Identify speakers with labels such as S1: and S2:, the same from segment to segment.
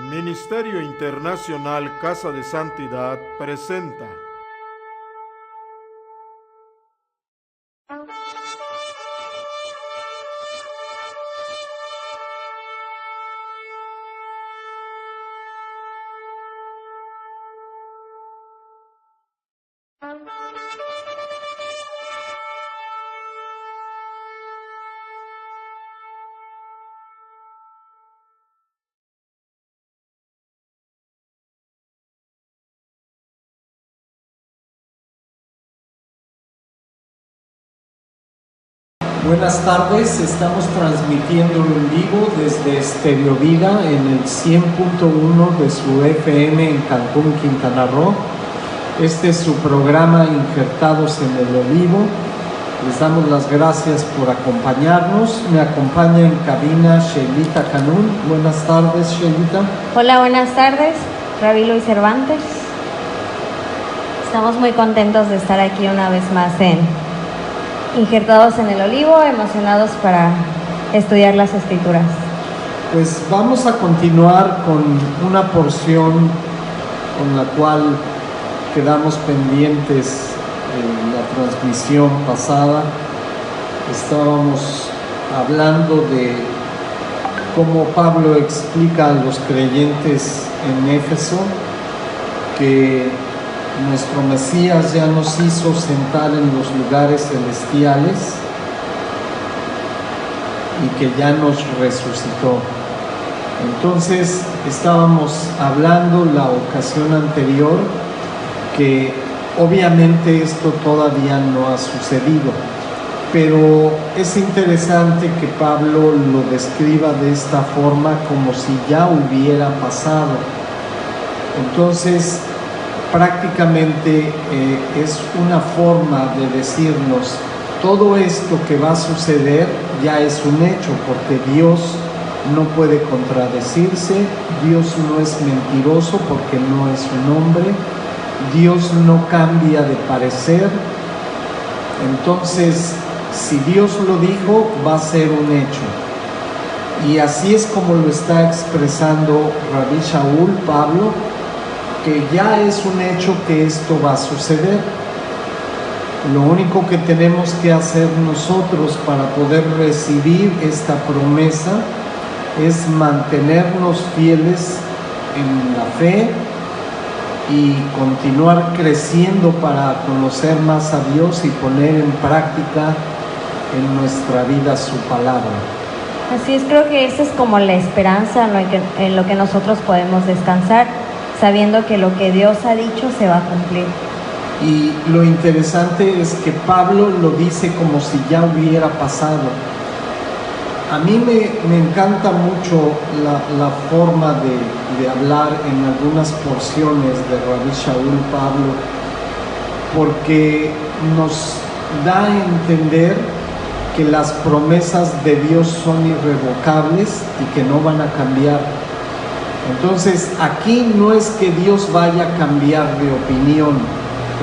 S1: Ministerio Internacional Casa de Santidad presenta
S2: Buenas tardes, estamos transmitiendo en vivo desde Estéreo Vida en el 100.1 de su FM en Cancún, Quintana Roo. Este es su programa Injertados en el Olivo. Les damos las gracias por acompañarnos. Me acompaña en cabina Sheilita Canún. Buenas tardes, Sheilita.
S3: Hola, buenas tardes, Rabí Luis Cervantes. Estamos muy contentos de estar aquí una vez más en Injertados en el Olivo, emocionados para estudiar las Escrituras.
S2: Pues vamos a continuar con una porción con la cual quedamos pendientes en la transmisión pasada. Estábamos hablando de cómo Pablo explica a los creyentes en Éfeso que nuestro Mesías ya nos hizo sentar en los lugares celestiales y que ya nos resucitó. Entonces estábamos hablando la ocasión anterior que obviamente esto todavía no ha sucedido, pero es interesante que Pablo lo describa de esta forma como si ya hubiera pasado. Entonces prácticamente es una forma de decirnos todo esto que va a suceder ya es un hecho, porque Dios no puede contradecirse, Dios no es mentiroso porque no es un hombre, Dios no cambia de parecer. Entonces, si Dios lo dijo, va a ser un hecho. Y así es como lo está expresando Rabí Shaul, Pablo, que ya es un hecho que esto va a suceder. Lo único que tenemos que hacer nosotros para poder recibir esta promesa es mantenernos fieles en la fe y continuar creciendo para conocer más a Dios y poner en práctica en nuestra vida su palabra.
S3: Así es, creo que esa es como la esperanza en lo que nosotros podemos descansar, sabiendo que lo que Dios ha dicho se va a cumplir.
S2: Y lo interesante es que Pablo lo dice como si ya hubiera pasado. A mí me encanta mucho la forma de hablar en algunas porciones de Rabí Shaul Pablo, porque nos da a entender que las promesas de Dios son irrevocables y que no van a cambiar. Entonces, aquí no es que Dios vaya a cambiar de opinión,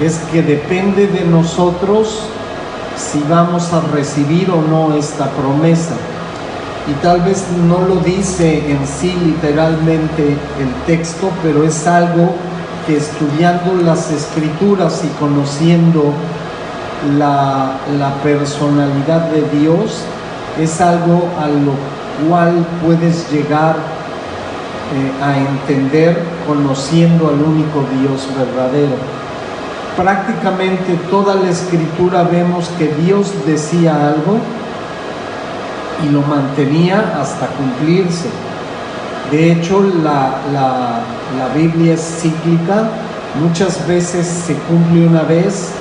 S2: es que depende de nosotros si vamos a recibir o no esta promesa. Y tal vez no lo dice en sí literalmente el texto, pero es algo que estudiando las Escrituras y conociendo la personalidad de Dios, es algo a lo cual puedes llegar a entender conociendo al único Dios verdadero. Prácticamente toda la Escritura vemos que Dios decía algo y lo mantenía hasta cumplirse. De hecho, la Biblia es cíclica, muchas veces se cumple una vez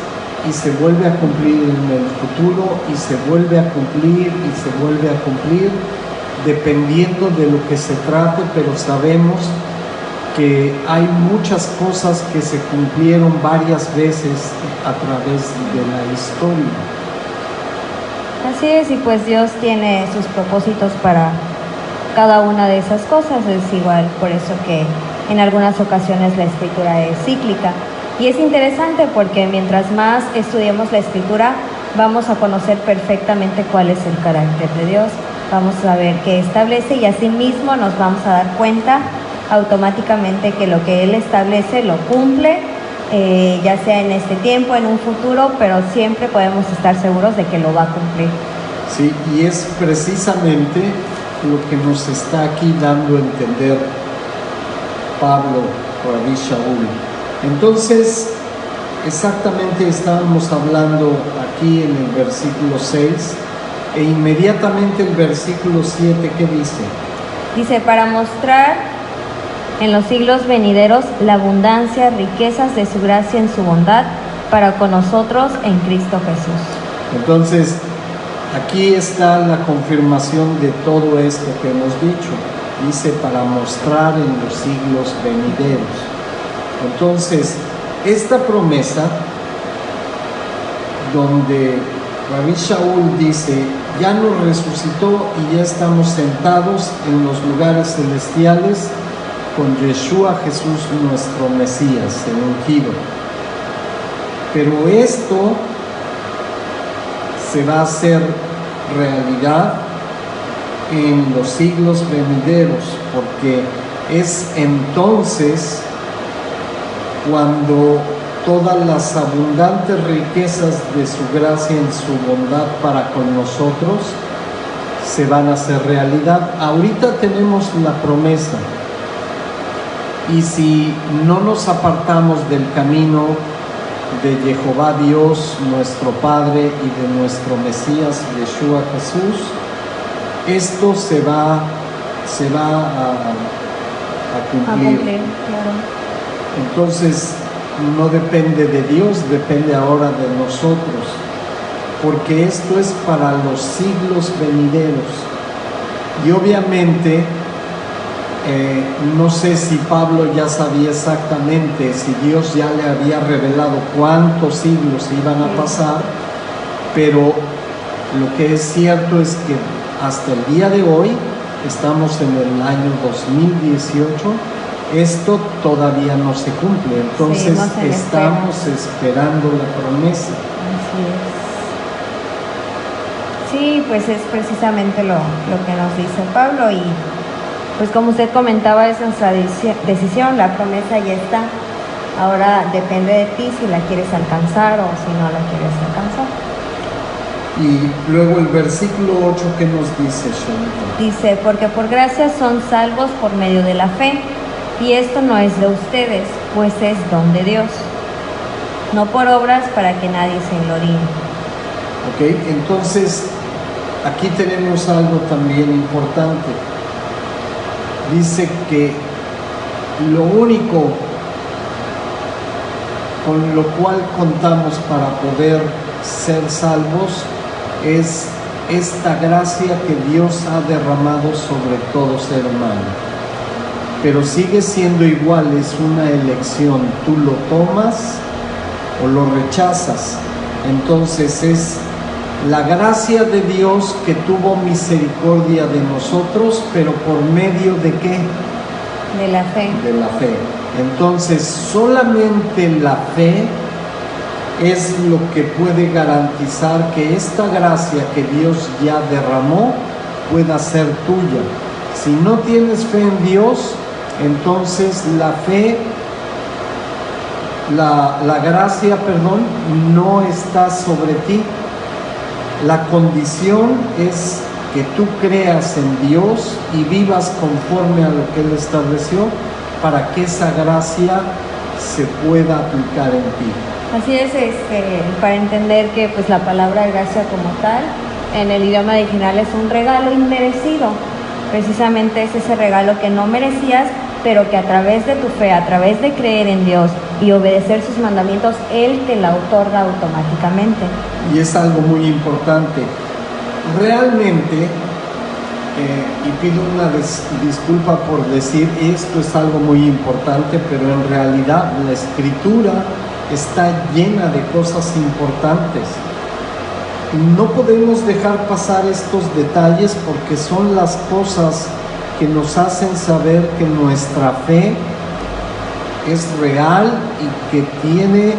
S2: y se vuelve a cumplir en el futuro y se vuelve a cumplir y se vuelve a cumplir, dependiendo de lo que se trate, pero sabemos que hay muchas cosas que se cumplieron varias veces a través de la historia.
S3: Así es, y pues Dios tiene sus propósitos para cada una de esas cosas. Es igual, por eso que en algunas ocasiones la Escritura es cíclica. Y es interesante porque mientras más estudiemos la Escritura, vamos a conocer perfectamente cuál es el carácter de Dios. vamos a ver qué establece y asimismo nos vamos a dar cuenta automáticamente que lo que Él establece lo cumple, ya sea en este tiempo, en un futuro, pero siempre podemos estar seguros de que lo va a cumplir.
S2: Sí, y es precisamente lo que nos está aquí dando a entender Pablo, Rabí Shaul. Entonces, exactamente estábamos hablando aquí en el versículo 6 e inmediatamente el versículo 7, ¿qué dice?
S3: Dice, para mostrar en los siglos venideros la abundancia, riquezas de su gracia en su bondad para con nosotros en Cristo Jesús.
S2: Entonces, aquí está la confirmación de todo esto que hemos dicho. Dice, para mostrar en los siglos venideros. Entonces, esta promesa, donde Rabí Shaul dice, ya nos resucitó y ya estamos sentados en los lugares celestiales con Yeshua Jesús nuestro Mesías, el ungido. Pero esto se va a hacer realidad en los siglos venideros, porque es entonces cuando todas las abundantes riquezas de su gracia en su bondad para con nosotros se van a hacer realidad. Ahorita tenemos la promesa, y si no nos apartamos del camino de Jehová Dios, nuestro Padre, y de nuestro Mesías, Yeshua Jesús, esto se va a cumplir.
S3: Claro.
S2: Entonces, no depende de Dios, depende ahora de nosotros, porque esto es para los siglos venideros. Y obviamente, no sé si Pablo ya sabía exactamente, si Dios ya le había revelado cuántos siglos iban a pasar, pero lo que es cierto es que hasta el día de hoy, estamos en el año 2018, esto todavía no se cumple, entonces estamos esperando la promesa.
S3: Así es. Sí, pues es precisamente lo que nos dice Pablo, y pues como usted comentaba, es nuestra decisión, la promesa ya está. Ahora depende de ti si la quieres alcanzar o si no la quieres alcanzar.
S2: Y luego el versículo 8, ¿qué nos dice, Shonita?
S3: Dice, porque por gracia son salvos por medio de la fe, y esto no es de ustedes, pues es don de Dios, no por obras para que nadie se gloríe.
S2: Ok, entonces aquí tenemos algo también importante. Dice que lo único con lo cual contamos para poder ser salvos es esta gracia que Dios ha derramado sobre todo ser humano. Pero sigue siendo igual, es una elección. Tú lo tomas o lo rechazas. Entonces es la gracia de Dios que tuvo misericordia de nosotros, pero ¿por medio de qué?
S3: De la fe.
S2: De la fe. Entonces, solamente la fe es lo que puede garantizar que esta gracia que Dios ya derramó pueda ser tuya. Si no tienes fe en Dios, entonces la fe, la gracia, no está sobre ti. La condición es que tú creas en Dios y vivas conforme a lo que Él estableció para que esa gracia se pueda aplicar en ti.
S3: Así es, para entender que pues la palabra gracia como tal en el idioma original es un regalo inmerecido. Precisamente es ese regalo que no merecías, pero que a través de tu fe, a través de creer en Dios y obedecer sus mandamientos, Él te la otorga automáticamente. Y
S2: es algo muy importante. Realmente, y pido una disculpa por decir esto, es algo muy importante, pero en realidad la Escritura está llena de cosas importantes. No podemos dejar pasar estos detalles porque son las cosas que nos hacen saber que nuestra fe es real y que tiene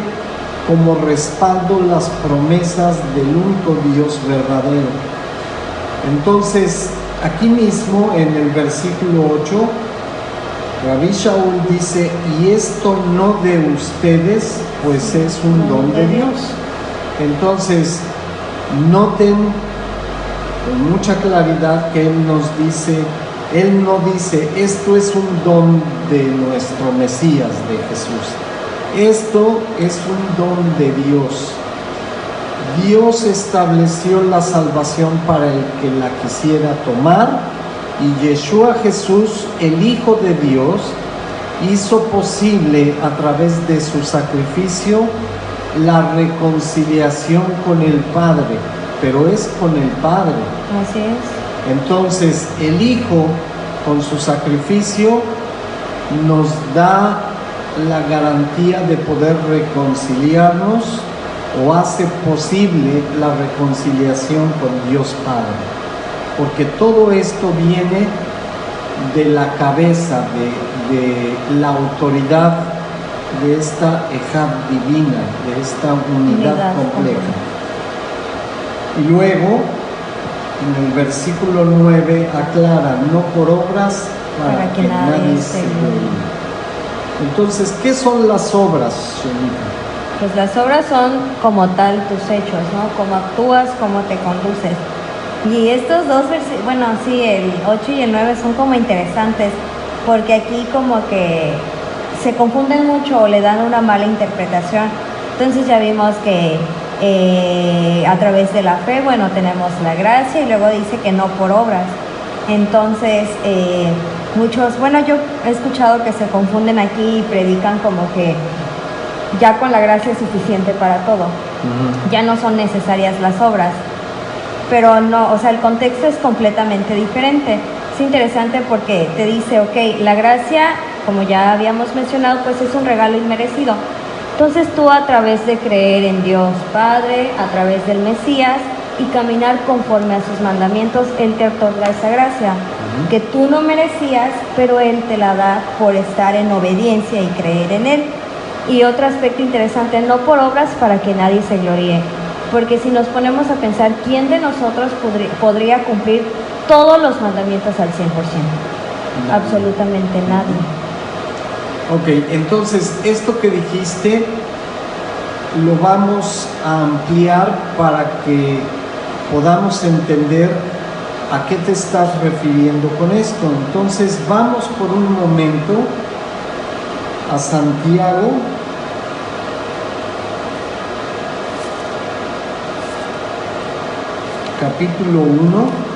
S2: como respaldo las promesas del único Dios verdadero. Entonces, aquí mismo en el versículo 8, Rabbi Shaul dice, y esto no de ustedes, pues es un don de Dios. Entonces, noten con mucha claridad que Él no dice, esto es un don de nuestro Mesías, de Jesús. Esto es un don de Dios. Dios estableció la salvación para el que la quisiera tomar, y Yeshua Jesús, el Hijo de Dios, hizo posible a través de su sacrificio la reconciliación con el Padre, pero es con el Padre.
S3: Así es.
S2: Entonces, el Hijo, con su sacrificio, nos da la garantía de poder reconciliarnos, o hace posible la reconciliación con Dios Padre. Porque todo esto viene de la cabeza, de la autoridad de esta Ejad divina, de esta unidad completa. Y luego, en el versículo 9 aclara, no por obras para que nadie se gloríe. Entonces, ¿qué son las obras, Shemita?
S3: Pues las obras son como tal tus hechos, ¿no? Cómo actúas, cómo te conduces. Y estos dos versículos, bueno, sí, el 8 y el 9 son como interesantes, porque aquí como que se confunden mucho o le dan una mala interpretación. Entonces ya vimos que a través de la fe, bueno, tenemos la gracia, y luego dice que no por obras. Entonces, muchos, bueno, yo he escuchado que se confunden aquí y predican como que ya con la gracia es suficiente para todo. Ya no son necesarias las obras. Pero no, o sea, el contexto es completamente diferente. Es interesante porque te dice, ok, la gracia, como ya habíamos mencionado, pues es un regalo inmerecido. Entonces tú, a través de creer en Dios Padre, a través del Mesías y caminar conforme a sus mandamientos, Él te otorga esa gracia que tú no merecías, pero Él te la da por estar en obediencia y creer en Él. Y otro aspecto interesante, no por obras para que nadie se gloríe. Porque si nos ponemos a pensar, ¿quién de nosotros podría cumplir todos los mandamientos al 100%? Nadie. Absolutamente nadie.
S2: Ok, entonces esto que dijiste lo vamos a ampliar para que podamos entender a qué te estás refiriendo con esto. Entonces vamos por un momento a Santiago, capítulo 1.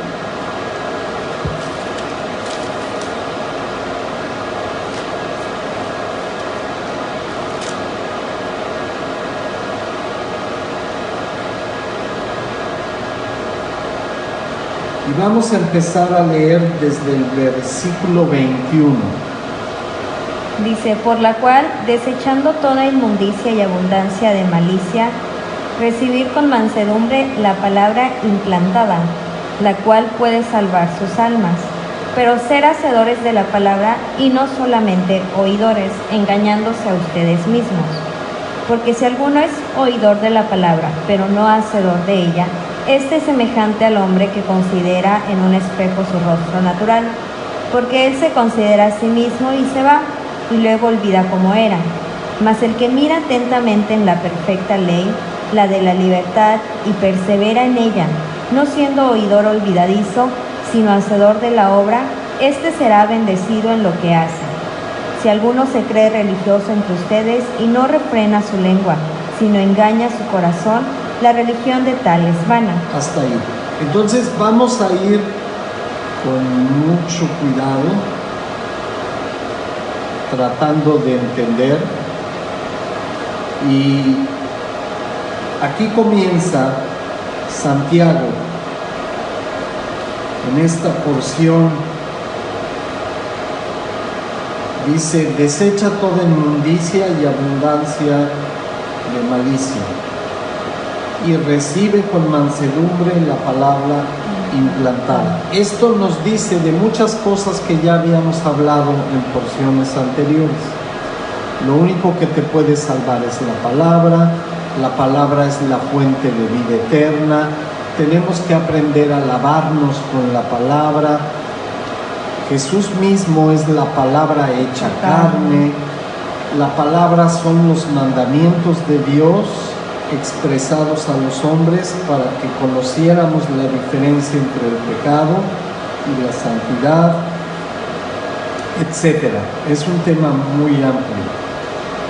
S2: Y vamos a empezar a leer desde el versículo 21.
S3: Dice, por la cual, desechando toda inmundicia y abundancia de malicia, recibir con mansedumbre la palabra implantada, la cual puede salvar sus almas. Pero ser hacedores de la palabra y no solamente oidores, engañándose a ustedes mismos. Porque si alguno es oidor de la palabra, pero no hacedor de ella, este es semejante al hombre que considera en un espejo su rostro natural, porque él se considera a sí mismo y se va, y luego olvida cómo era. Mas el que mira atentamente en la perfecta ley, la de la libertad, y persevera en ella, no siendo oidor olvidadizo, sino hacedor de la obra, éste será bendecido en lo que hace. Si alguno se cree religioso entre ustedes y no refrena su lengua, sino engaña su corazón, la religión de tal es vana.
S2: Hasta ahí. Entonces vamos a ir con mucho cuidado, tratando de entender. Y aquí comienza Santiago, en esta porción. Dice, desecha toda inmundicia y abundancia de malicia, y recibe con mansedumbre la palabra implantada. Esto nos dice de muchas cosas que ya habíamos hablado en porciones anteriores. Lo único que te puede salvar es la palabra es la fuente de vida eterna, tenemos que aprender a lavarnos con la palabra. Jesús mismo es la palabra hecha carne. La palabra son los mandamientos de Dios expresados a los hombres para que conociéramos la diferencia entre el pecado y la santidad, etc. Es un tema muy amplio.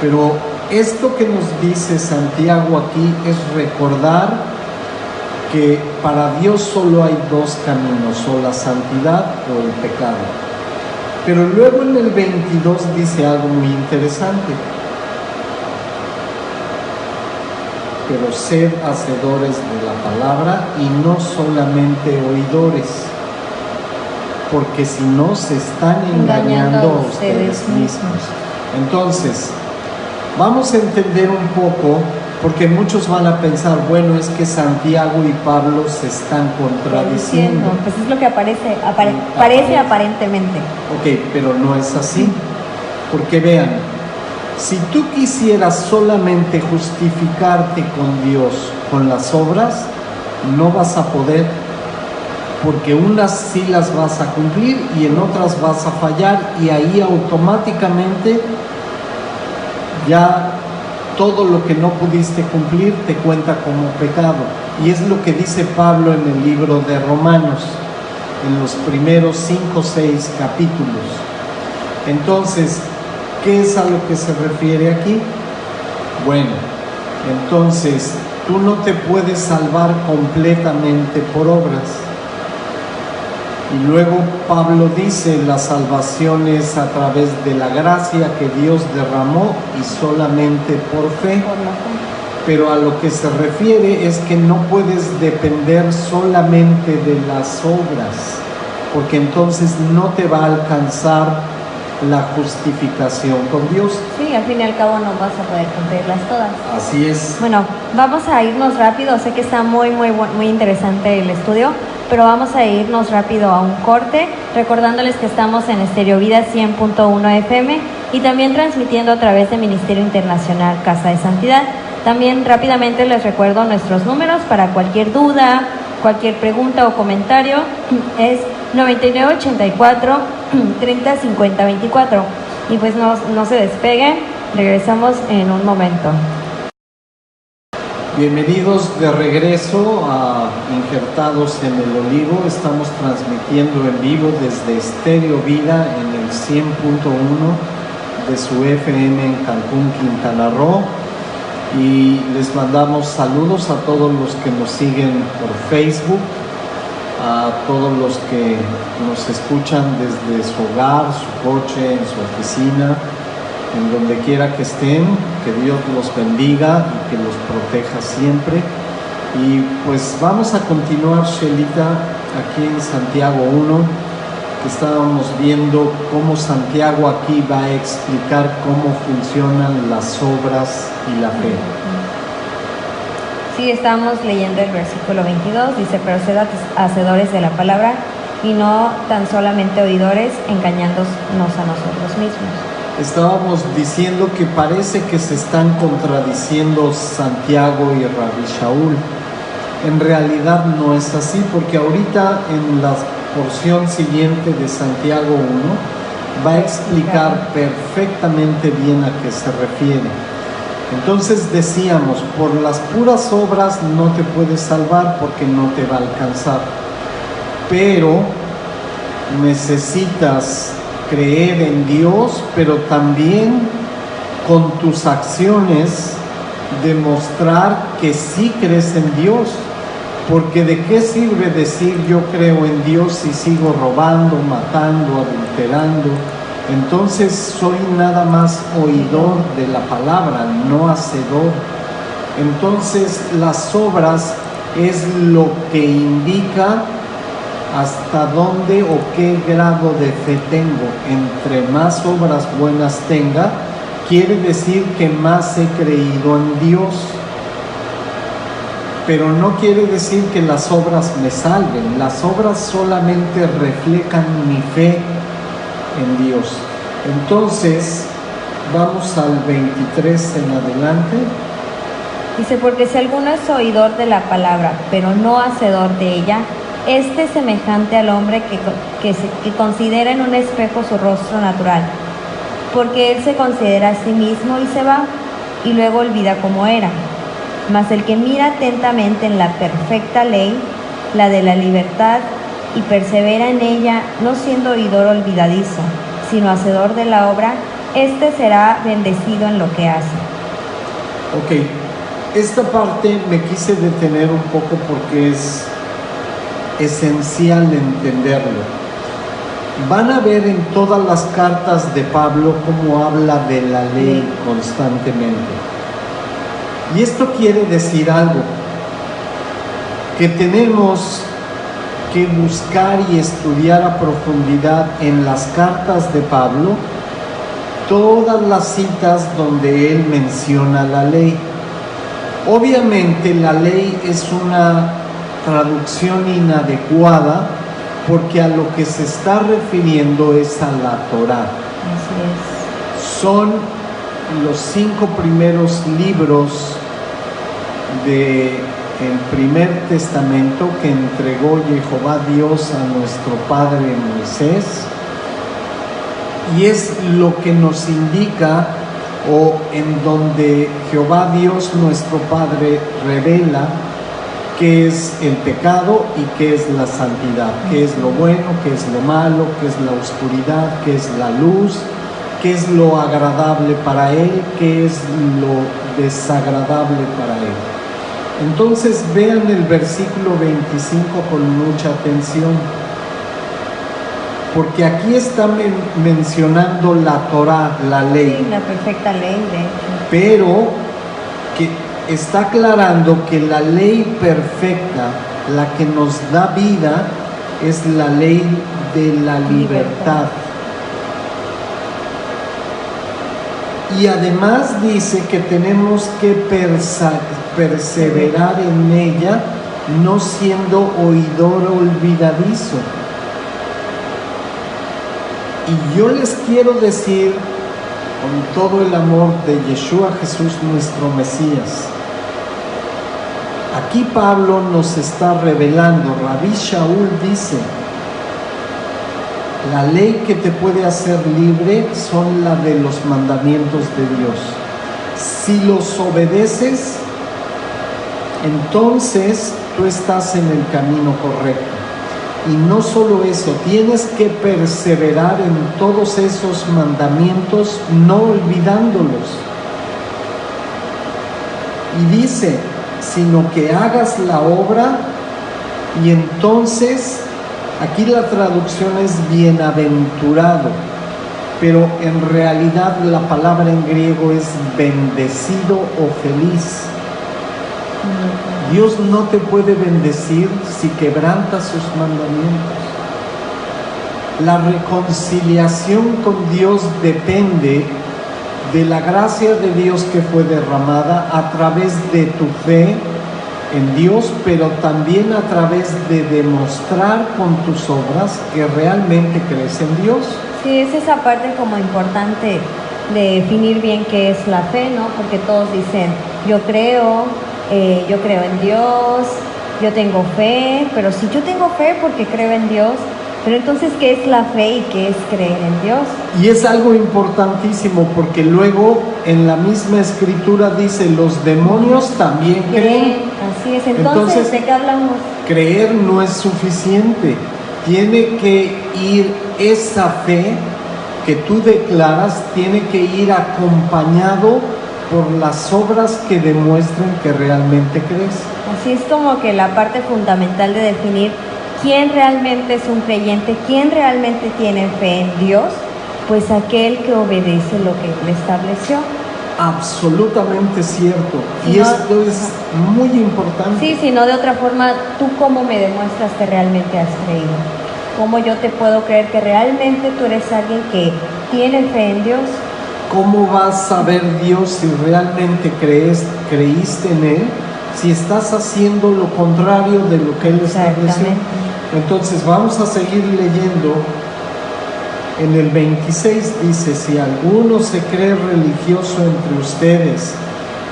S2: Pero esto que nos dice Santiago aquí es recordar que para Dios solo hay dos caminos, o la santidad o el pecado. Pero luego en el 22 dice algo muy interesante. Pero sed hacedores de la palabra y no solamente oidores, porque si no se están engañando a ustedes mismos. Entonces, vamos a entender un poco, porque muchos van a pensar, bueno, es que Santiago y Pablo se están contradiciendo.
S3: Pues es lo que parece aparentemente.
S2: Ok, pero no es así. Porque vean, si tú quisieras solamente justificarte con Dios con las obras, no vas a poder, porque unas sí las vas a cumplir y en otras vas a fallar, y ahí automáticamente ya todo lo que no pudiste cumplir te cuenta como pecado. Y es lo que dice Pablo en el libro de Romanos, en los primeros 5 o 6 capítulos. Entonces, ¿qué es a lo que se refiere aquí? Bueno, entonces tú no te puedes salvar completamente por obras. Y luego Pablo dice, la salvación es a través de la gracia que Dios derramó y solamente por fe. Pero a lo que se refiere es que no puedes depender solamente de las obras, porque entonces no te va a alcanzar la justificación con Dios.
S3: Sí, al fin y al cabo no vas a poder cumplirlas todas.
S2: Así es.
S3: Bueno, vamos a irnos rápido. Sé que está muy interesante el estudio, pero vamos a irnos rápido a un corte, recordándoles que estamos en Estéreo Vida 100.1 FM y también transmitiendo a través de Ministerio Internacional Casa de Santidad. También rápidamente les recuerdo nuestros números para cualquier duda, cualquier pregunta o comentario. Es 9984 30 50 24. Y pues no se despeguen, regresamos en un momento.
S2: Bienvenidos de regreso a Injertados en el Olivo. Estamos transmitiendo en vivo desde Estéreo Vida en el 100.1 de su FM en Cancún, Quintana Roo. Y les mandamos saludos a todos los que nos siguen por Facebook, a todos los que nos escuchan desde su hogar, su coche, en su oficina, en donde quiera que estén. Que Dios los bendiga y que los proteja siempre. Y pues vamos a continuar, Shelita, aquí en Santiago 1, que estábamos viendo cómo Santiago aquí va a explicar cómo funcionan las obras y la fe.
S3: Sí, estamos leyendo el versículo 22, dice, pero sed hacedores de la palabra y no tan solamente oidores, engañándonos a nosotros mismos.
S2: Estábamos diciendo que parece que se están contradiciendo Santiago y Rabbi Shaul. En realidad no es así, porque ahorita en la porción siguiente de Santiago 1 va a explicar perfectamente bien a qué se refiere. Entonces decíamos, por las puras obras no te puedes salvar porque no te va a alcanzar, pero necesitas creer en Dios, pero también con tus acciones demostrar que sí crees en Dios. Porque ¿de qué sirve decir yo creo en Dios si sigo robando, matando, adulterando? Entonces soy nada más oidor de la palabra, no hacedor. Entonces las obras es lo que indica hasta dónde o qué grado de fe tengo. Entre más obras buenas tenga, quiere decir que más he creído en Dios. Pero no quiere decir que las obras me salven. Las obras solamente reflejan mi fe en Dios. Entonces, vamos al 23 en adelante.
S3: Dice, porque si alguno es oidor de la palabra, pero no hacedor de ella, este es semejante al hombre que considera en un espejo su rostro natural, porque él se considera a sí mismo y se va, y luego olvida cómo era. Mas el que mira atentamente en la perfecta ley, la de la libertad, y persevera en ella, no siendo oidor olvidadizo, sino hacedor de la obra, este será bendecido en lo que hace.
S2: Ok, esta parte me quise detener un poco porque es esencial entenderlo. Van a ver en todas las cartas de Pablo cómo habla de la ley constantemente. Y esto quiere decir algo, que tenemos que buscar y estudiar a profundidad en las cartas de Pablo todas las citas donde él menciona la ley. Obviamente la ley es una traducción inadecuada porque a lo que se está refiriendo es a la Torá.
S3: Así es.
S2: Son los 5 primeros libros del primer testamento que entregó Jehová Dios a nuestro padre Moisés, y es lo que nos indica, o en donde Jehová Dios nuestro Padre revela qué es el pecado y qué es la santidad, qué es lo bueno, qué es lo malo, qué es la oscuridad, qué es la luz, qué es lo agradable para Él, qué es lo desagradable para Él. Entonces vean el versículo 25 con mucha atención, porque aquí está mencionando la Torá, la ley.
S3: Sí, la perfecta ley, de hecho.
S2: Pero que está aclarando que la ley perfecta, la que nos da vida, es la ley de la libertad. Y además dice que tenemos que perseverar en ella, no siendo oidor olvidadizo. Y yo les quiero decir, con todo el amor de Yeshua Jesús nuestro Mesías, aquí Pablo nos está revelando, Rabí Shaul dice, la ley que te puede hacer libre son la de los mandamientos de Dios. Si los obedeces, entonces tú estás en el camino correcto. Y no solo eso, tienes que perseverar en todos esos mandamientos, no olvidándolos. Y dice, sino que hagas la obra, y entonces, aquí la traducción es bienaventurado, pero en realidad la palabra en griego es bendecido o feliz. Dios no te puede bendecir si quebrantas sus mandamientos. La reconciliación con Dios depende de la gracia de Dios que fue derramada a través de tu fe en Dios, pero también a través de demostrar con tus obras que realmente crees en Dios.
S3: Sí, es esa parte como importante de definir bien qué es la fe, ¿no? Porque todos dicen, yo creo en Dios, yo tengo fe, pero si yo tengo fe porque creo en Dios, pero entonces, ¿qué es la fe y qué es creer en Dios?
S2: Y es algo importantísimo porque luego en la misma escritura dice, los demonios también creen.
S3: Así es, entonces, ¿de qué hablamos?
S2: Creer no es suficiente, tiene que ir esa fe que tú declaras, tiene que ir acompañado por las obras que demuestren que realmente crees.
S3: Así es como que la parte fundamental de definir quién realmente es un creyente, quién realmente tiene fe en Dios, pues aquel que obedece lo que Él estableció.
S2: Absolutamente cierto.
S3: Si
S2: y
S3: no,
S2: esto es muy importante.
S3: Sí, si no de otra forma, ¿tú cómo me demuestras que realmente has creído? ¿Cómo yo te puedo creer que realmente tú eres alguien que tiene fe en Dios?
S2: ¿Cómo vas a ver Dios si realmente creíste en Él, si estás haciendo lo contrario de lo que Él estableció? Entonces vamos a seguir leyendo. En el 26 dice, si alguno se cree religioso entre ustedes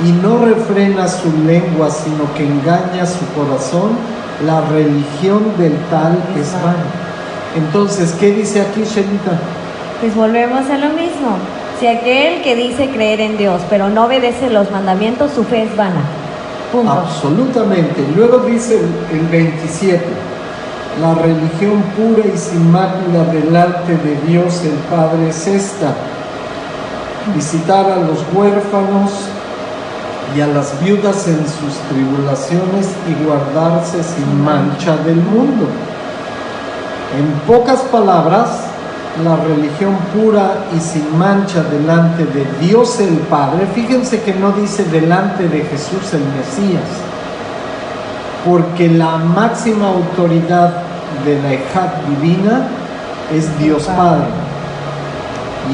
S2: y no refrena su lengua, sino que engaña su corazón, la religión del tal es vana. Entonces, ¿qué dice aquí, Shelita?
S3: Pues volvemos a lo mismo. Si aquel que dice creer en Dios, pero no obedece los mandamientos, su fe es vana. Punto.
S2: Absolutamente. Luego dice el 27, la religión pura y sin mácula delante de Dios el Padre es esta: visitar a los huérfanos y a las viudas en sus tribulaciones y guardarse sin mancha del mundo. En pocas palabras, la religión pura y sin mancha delante de Dios el Padre, fíjense que no dice delante de Jesús el Mesías, porque la máxima autoridad de la Ejad divina es Dios Padre,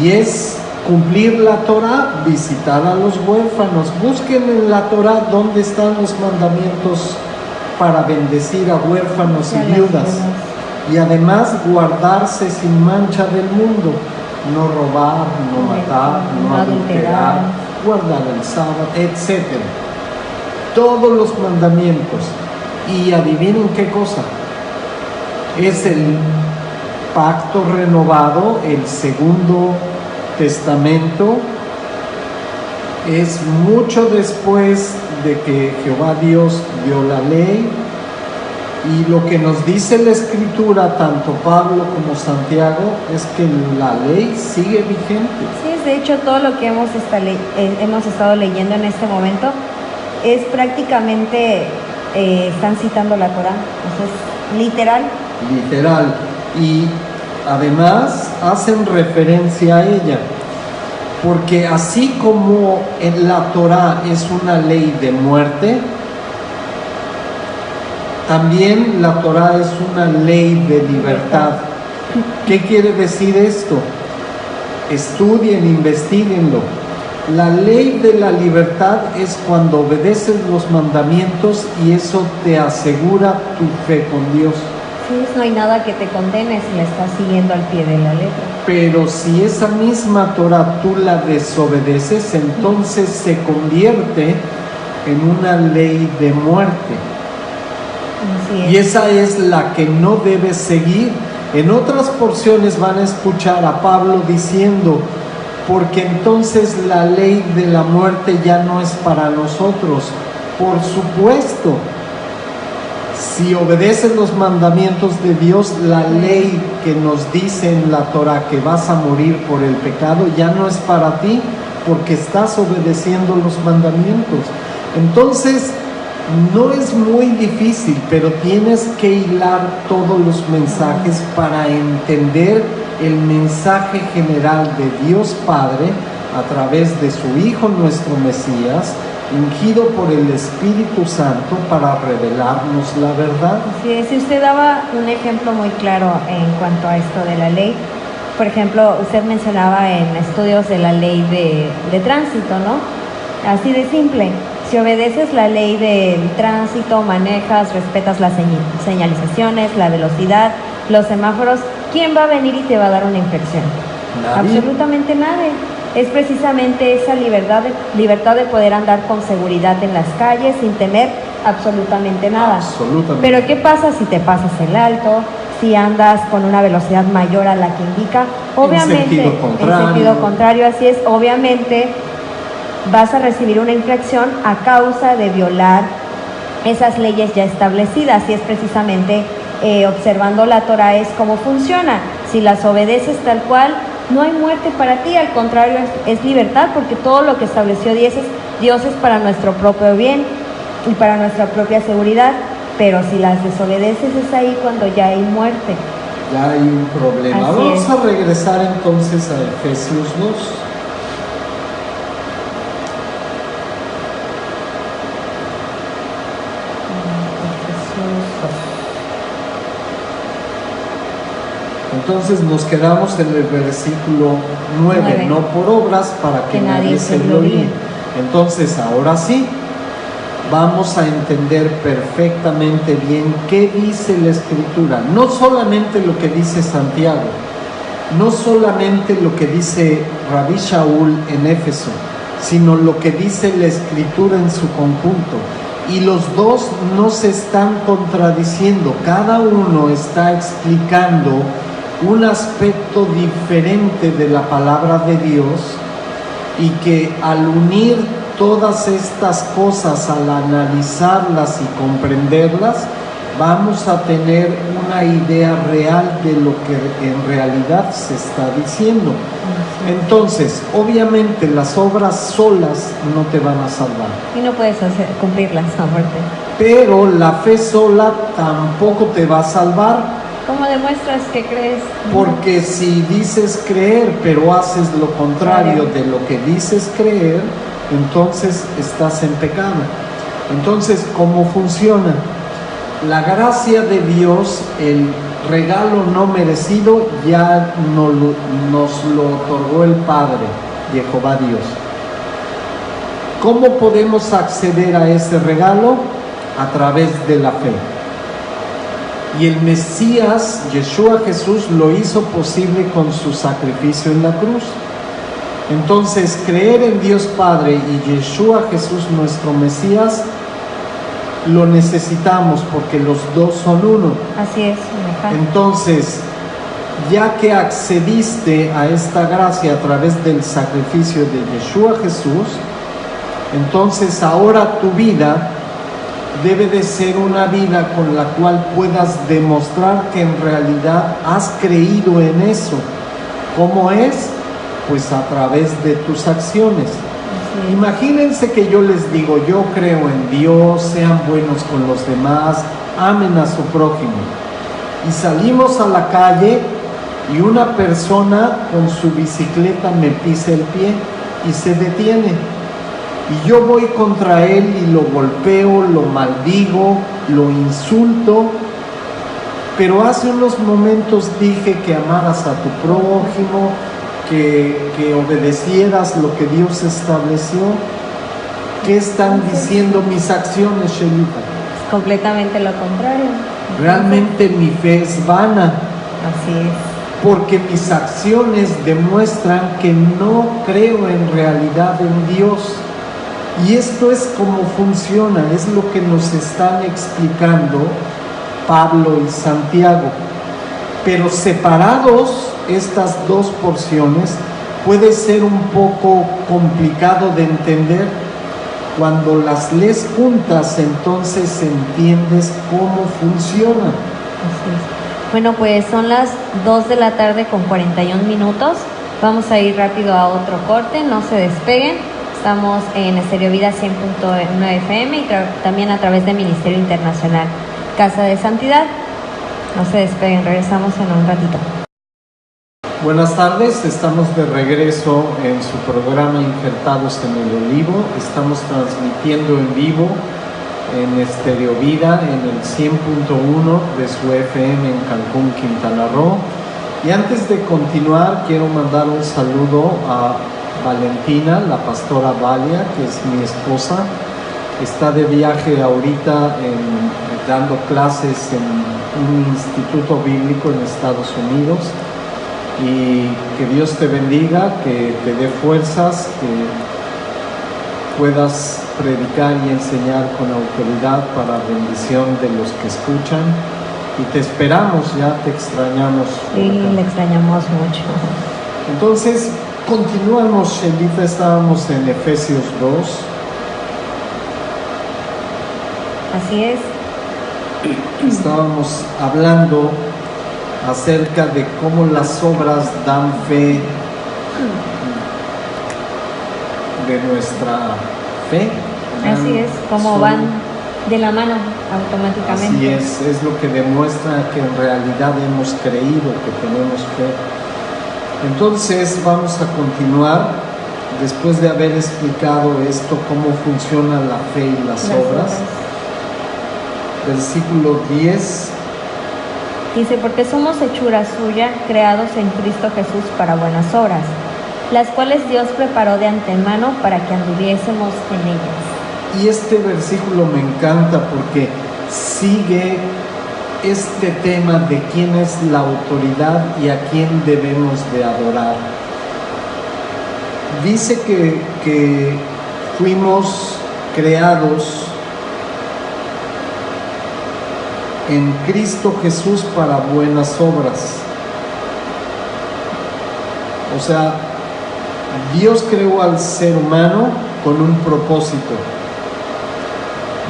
S2: y es cumplir la Torah, visitar a los huérfanos. Busquen en la Torah dónde están los mandamientos para bendecir a huérfanos y viudas. Y además guardarse sin mancha del mundo, no robar, no matar, no adulterar, guardar el sábado, etc. Todos los mandamientos. Y adivinen qué cosa, es el pacto renovado, el segundo testamento. Es mucho después de que Jehová Dios dio la ley. Y lo que nos dice la Escritura, tanto Pablo como Santiago, es que la ley sigue vigente.
S3: Sí, de hecho todo lo que hemos estado leyendo en este momento es prácticamente, están citando la Torah, o sea, es literal.
S2: Literal. Y además hacen referencia a ella, porque así como en la Torah es una ley de muerte, también la Torah es una ley de libertad. ¿Qué quiere decir esto? Estudien, investiguenlo. La ley de la libertad es cuando obedeces los mandamientos y eso te asegura tu fe con Dios.
S3: Sí, no hay nada que te condene si la estás siguiendo al pie de la letra.
S2: Pero si esa misma Torah tú la desobedeces, entonces se convierte en una ley de muerte. Y esa es la que no debes seguir. En otras porciones van a escuchar a Pablo diciendo, porque entonces la ley de la muerte ya no es para nosotros. Por supuesto, si obedeces los mandamientos de Dios, la ley que nos dice en la Torah que vas a morir por el pecado ya no es para ti, porque estás obedeciendo los mandamientos. Entonces, no es muy difícil, pero tienes que hilar todos los mensajes para entender el mensaje general de Dios Padre a través de su Hijo nuestro Mesías, ungido por el Espíritu Santo para revelarnos la verdad.
S3: Sí, si usted daba un ejemplo muy claro en cuanto a esto de la ley, por ejemplo, usted mencionaba en estudios de la ley de tránsito, ¿no? Así de simple. Si obedeces la ley del tránsito, manejas, respetas las señalizaciones, la velocidad, los semáforos, ¿quién va a venir y te va a dar una infracción?
S2: Nadie.
S3: Absolutamente nadie. Es precisamente esa libertad de poder andar con seguridad en las calles sin temer absolutamente nada.
S2: Absolutamente.
S3: Pero ¿qué pasa si te pasas el alto? Si andas con una velocidad mayor a la que indica, obviamente, en sentido contrario, así es, obviamente vas a recibir una infracción a causa de violar esas leyes ya establecidas. Y es precisamente observando la Torah es cómo funciona. Si las obedeces tal cual, no hay muerte para ti, al contrario, es libertad, porque todo lo que estableció Dios es para nuestro propio bien y para nuestra propia seguridad. Pero si las desobedeces, es ahí cuando ya hay muerte.
S2: Ya hay un problema.
S3: Así
S2: Vamos
S3: es.
S2: a regresar entonces a Efesios 2. Entonces nos quedamos en el versículo 9, no por obras para que nadie se gloríe. Entonces ahora sí, vamos a entender perfectamente bien qué dice la Escritura. No solamente lo que dice Santiago, no solamente lo que dice Rabí Shaul en Éfeso, sino lo que dice la Escritura en su conjunto. Y los dos no se están contradiciendo, cada uno está explicando un aspecto diferente de la palabra de Dios, y que al unir todas estas cosas, al analizarlas y comprenderlas, vamos a tener una idea real de lo que en realidad se está diciendo. Entonces, obviamente las obras solas no te van a salvar.
S3: Y no puedes cumplirlas, aparte.
S2: Pero la fe sola tampoco te va a salvar.
S3: ¿Cómo demuestras que crees?
S2: Porque si dices creer, pero haces lo contrario de lo que dices creer, entonces estás en pecado. Entonces, ¿cómo funciona? La gracia de Dios, el regalo no merecido, ya nos lo otorgó el Padre, Jehová Dios. ¿Cómo podemos acceder a ese regalo? A través de la fe. Y el Mesías, Yeshua Jesús, lo hizo posible con su sacrificio en la cruz. Entonces, creer en Dios Padre y Yeshua Jesús, nuestro Mesías, lo necesitamos porque los dos son uno.
S3: Así es.
S2: Entonces, ya que accediste a esta gracia a través del sacrificio de Yeshua Jesús, entonces ahora tu vida debe de ser una vida con la cual puedas demostrar que en realidad has creído en eso. ¿Cómo es? Pues a través de tus acciones.
S3: Sí.
S2: Imagínense que yo les digo, yo creo en Dios, sean buenos con los demás, amen a su prójimo. Y salimos a la calle y una persona con su bicicleta me pisa el pie y se detiene. Y yo voy contra él y lo golpeo, lo maldigo, lo insulto. Pero hace unos momentos dije que amaras a tu prójimo, que obedecieras lo que Dios estableció. ¿Qué están diciendo mis acciones, Shelita?
S3: Es completamente lo contrario.
S2: Realmente mi fe es vana.
S3: Así es.
S2: Porque mis acciones demuestran que no creo en realidad en Dios. Y esto es como funciona, es lo que nos están explicando Pablo y Santiago. Pero separados, estas dos porciones, puede ser un poco complicado de entender. Cuando las lees juntas, entonces entiendes cómo funciona.
S3: Así es. Bueno, pues son las 2 de la tarde con 41 minutos. Vamos a ir rápido a otro corte, no se despeguen. Estamos en Estéreo Vida 100.9 FM y también a través de Ministerio Internacional Casa de Santidad. No se despeguen, regresamos en un ratito.
S2: Buenas tardes, estamos de regreso en su programa Injertados en el Olivo. Estamos transmitiendo en vivo en Estéreo Vida en el 100.1 de su FM en Cancún, Quintana Roo. Y antes de continuar, quiero mandar un saludo a Valentina, la pastora Valia, que es mi esposa. Está de viaje ahorita dando clases en un instituto bíblico en Estados Unidos. Y que Dios te bendiga, que te dé fuerzas, que puedas predicar y enseñar con autoridad para bendición de los que escuchan. Y te esperamos, ya te extrañamos.
S3: Sí, le extrañamos mucho.
S2: Entonces, continuamos, Shelita, estábamos en Efesios 2.
S3: Así es.
S2: Estábamos hablando acerca de cómo las obras dan fe de nuestra fe.
S3: Así es, como van de la mano automáticamente.
S2: Así es lo que demuestra que en realidad hemos creído, que tenemos fe. Entonces vamos a continuar, después de haber explicado esto, cómo funciona la fe y las obras. Versículo 10.
S3: Dice, porque somos hechura suya, creados en Cristo Jesús para buenas obras, las cuales Dios preparó de antemano para que anduviésemos en ellas.
S2: Y este versículo me encanta porque sigue este tema de quién es la autoridad y a quién debemos de adorar. dice que fuimos creados en Cristo Jesús para buenas obras. O sea, Dios creó al ser humano con un propósito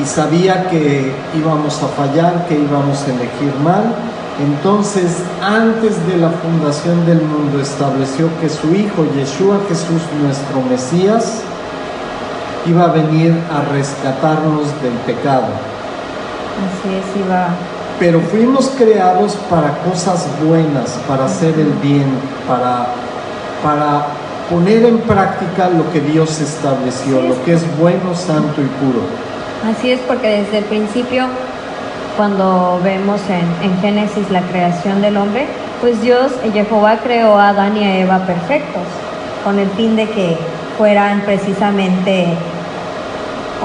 S2: y sabía que íbamos a fallar, que íbamos a elegir mal. Entonces, antes de la fundación del mundo, estableció que su Hijo, Yeshua Jesús, nuestro Mesías, iba a venir a rescatarnos del pecado.
S3: Así es, iba.
S2: Pero fuimos creados para cosas buenas, para hacer el bien, para poner en práctica lo que Dios estableció, lo que es bueno, santo y puro.
S3: Así es, porque desde el principio, cuando vemos en Génesis la creación del hombre, pues Dios, Jehová, creó a Adán y a Eva perfectos, con el fin de que fueran precisamente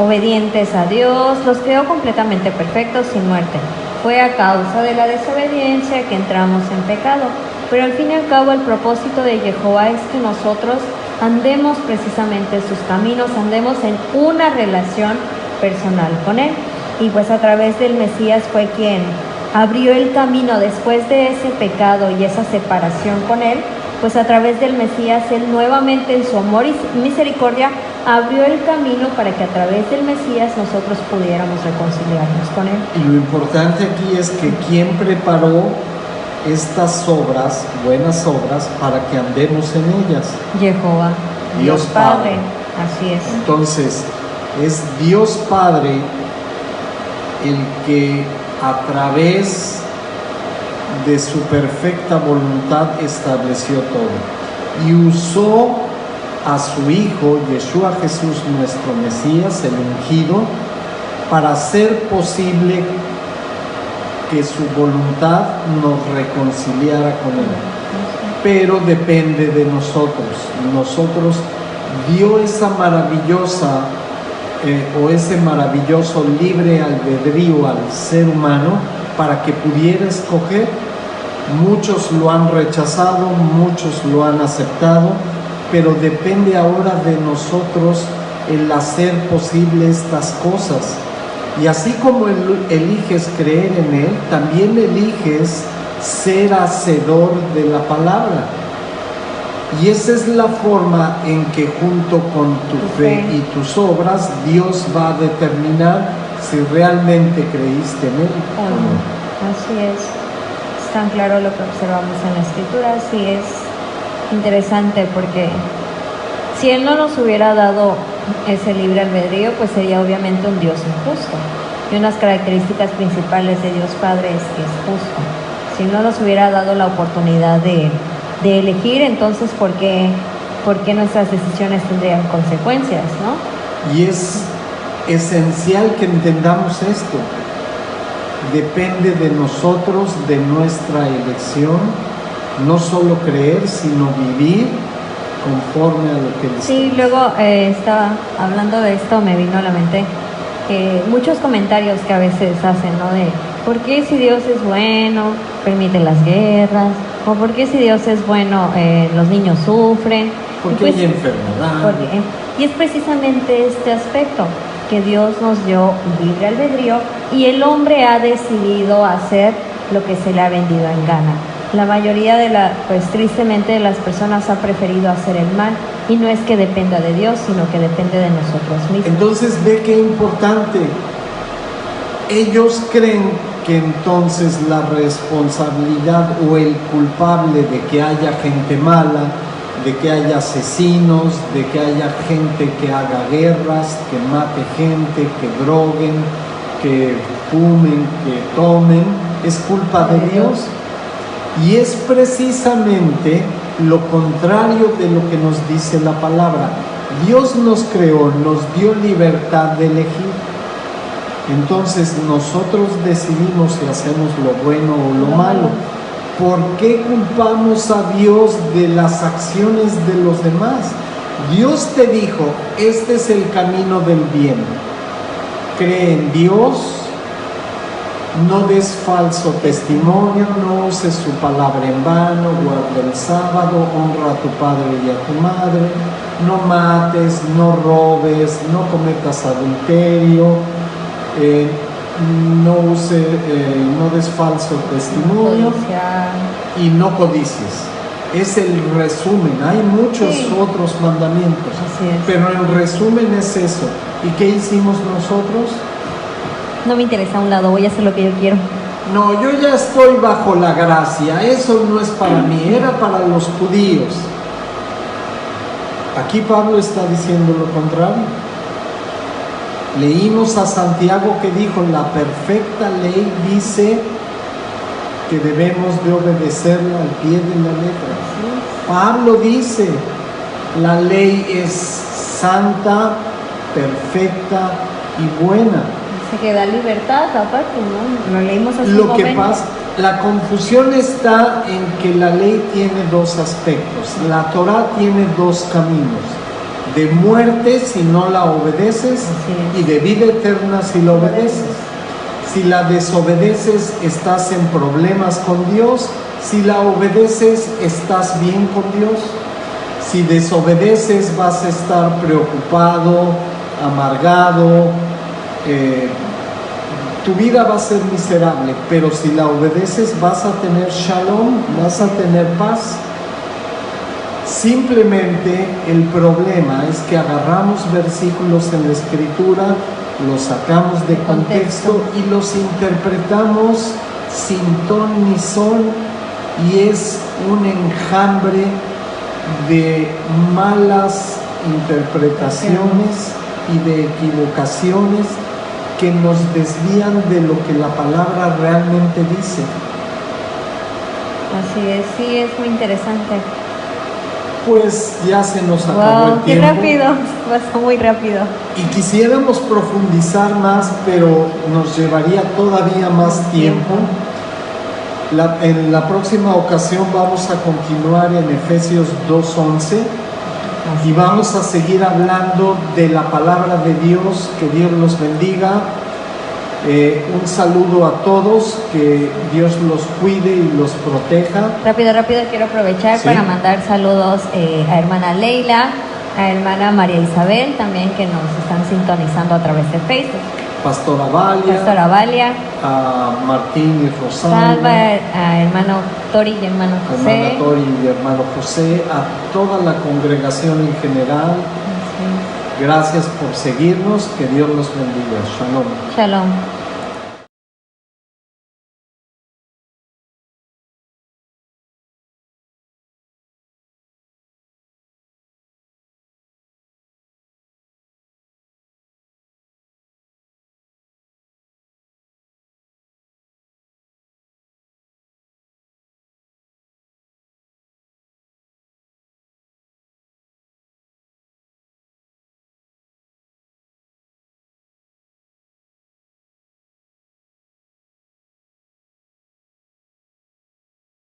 S3: obedientes a Dios. Los creó completamente perfectos, sin muerte. Fue a causa de la desobediencia que entramos en pecado. Pero al fin y al cabo el propósito de Jehová es que nosotros andemos precisamente en sus caminos, andemos en una relación personal con Él. Y pues a través del Mesías fue quien abrió el camino después de ese pecado y esa separación con Él. Pues a través del Mesías, Él nuevamente en su amor y misericordia abrió el camino para que a través del Mesías nosotros pudiéramos reconciliarnos con Él.
S2: Y lo importante aquí es que ¿quién preparó estas obras, buenas obras, para que andemos en ellas?
S3: Jehová,
S2: Dios Padre.
S3: Así es.
S2: Entonces, es Dios Padre el que a través de su perfecta voluntad estableció todo y usó a su Hijo, Yeshua Jesús, nuestro Mesías, el ungido, para hacer posible que su voluntad nos reconciliara con Él. Pero depende de nosotros. Nosotros dio esa maravillosa ese maravilloso libre albedrío al ser humano para que pudiera escoger. Muchos lo han rechazado, muchos lo han aceptado, pero depende ahora de nosotros el hacer posible estas cosas. Y así como eliges creer en Él, también eliges ser hacedor de la palabra. Y esa es la forma en que junto con tu fe y tus obras, Dios va a determinar si realmente creíste en Él o no.
S3: Así es tan claro lo que observamos en la Escritura. Sí, es interesante porque si Él no nos hubiera dado ese libre albedrío, pues sería obviamente un Dios injusto. Y unas características principales de Dios Padre es que es justo. Si no nos hubiera dado la oportunidad de elegir, entonces ¿por qué nuestras decisiones tendrían consecuencias, no?
S2: Y es esencial que entendamos esto. Depende de nosotros, de nuestra elección, no solo creer, sino vivir conforme a lo que Él
S3: Sí,
S2: dice.
S3: luego estaba hablando de esto, me vino a la mente muchos comentarios que a veces hacen, ¿no? De ¿por qué si Dios es bueno, permite las guerras? ¿O por qué si Dios es bueno, los niños sufren?
S2: Porque hay enfermedad.
S3: Y es precisamente este aspecto, que Dios nos dio libre albedrío y el hombre ha decidido hacer lo que se le ha vendido en gana. La mayoría tristemente de las personas ha preferido hacer el mal, y no es que dependa de Dios, sino que depende de nosotros mismos.
S2: Entonces ve qué importante. Ellos creen que entonces la responsabilidad o el culpable de que haya gente mala, de que haya asesinos, de que haya gente que haga guerras, que mate gente, que droguen, que fumen, que tomen, es culpa de Dios. Y es precisamente lo contrario de lo que nos dice la palabra. Dios nos creó, nos dio libertad de elegir. Entonces nosotros decidimos si hacemos lo bueno o lo malo. ¿Por qué culpamos a Dios de las acciones de los demás? Dios te dijo, este es el camino del bien. Cree en Dios no des falso testimonio, no uses su palabra en vano, guarda el sábado, honra a tu padre y a tu madre, no mates, no robes, no cometas adulterio, no des falso testimonio y no codicies. Es el resumen, hay muchos otros mandamientos, pero en resumen es eso. ¿Y qué hicimos nosotros?
S3: No me interesa a un lado, voy a hacer lo que yo quiero.
S2: No, yo ya estoy bajo la gracia, eso no es para mí, era para los judíos. Aquí Pablo está diciendo lo contrario. Leímos a Santiago que dijo, la perfecta ley dice que debemos de obedecerla al pie de la letra. Pablo dice, la ley es santa, perfecta y buena.
S3: Dice que da libertad, aparte, ¿no? Lo leímos hace un
S2: Lo que
S3: momento.
S2: pasa, la confusión está en que la ley tiene dos aspectos. La Torah tiene dos caminos. De muerte si no la obedeces y de vida eterna si la obedeces. Si la desobedeces estás en problemas con Dios, si la obedeces estás bien con Dios. Si desobedeces vas a estar preocupado, amargado, tu vida va a ser miserable, pero si la obedeces vas a tener shalom, vas a tener paz. Simplemente el problema es que agarramos versículos en la Escritura, los sacamos de contexto y los interpretamos sin ton ni son, y es un enjambre de malas interpretaciones y de equivocaciones que nos desvían de lo que la palabra realmente dice.
S3: Así es, sí, es muy interesante.
S2: Pues ya se nos acabó el
S3: Wow, qué
S2: tiempo.
S3: rápido, pasó muy rápido.
S2: Y quisiéramos profundizar más, pero nos llevaría todavía más tiempo. En la próxima ocasión vamos a continuar en Efesios 2:11 y vamos a seguir hablando de la palabra de Dios. Que Dios los bendiga. Un saludo a todos, que Dios los cuide y los proteja.
S3: Rápido, quiero aprovechar para mandar saludos a hermana Leila, a hermana María Isabel, también que nos están sintonizando a través de Facebook.
S2: Pastora Valia, a Martín y Rosalba,
S3: Salva, a hermano Tori y hermano José.
S2: hermana Tori y hermano José, a toda la congregación en general.
S3: Sí.
S2: Gracias por seguirnos, que Dios los bendiga. Shalom.
S3: Shalom.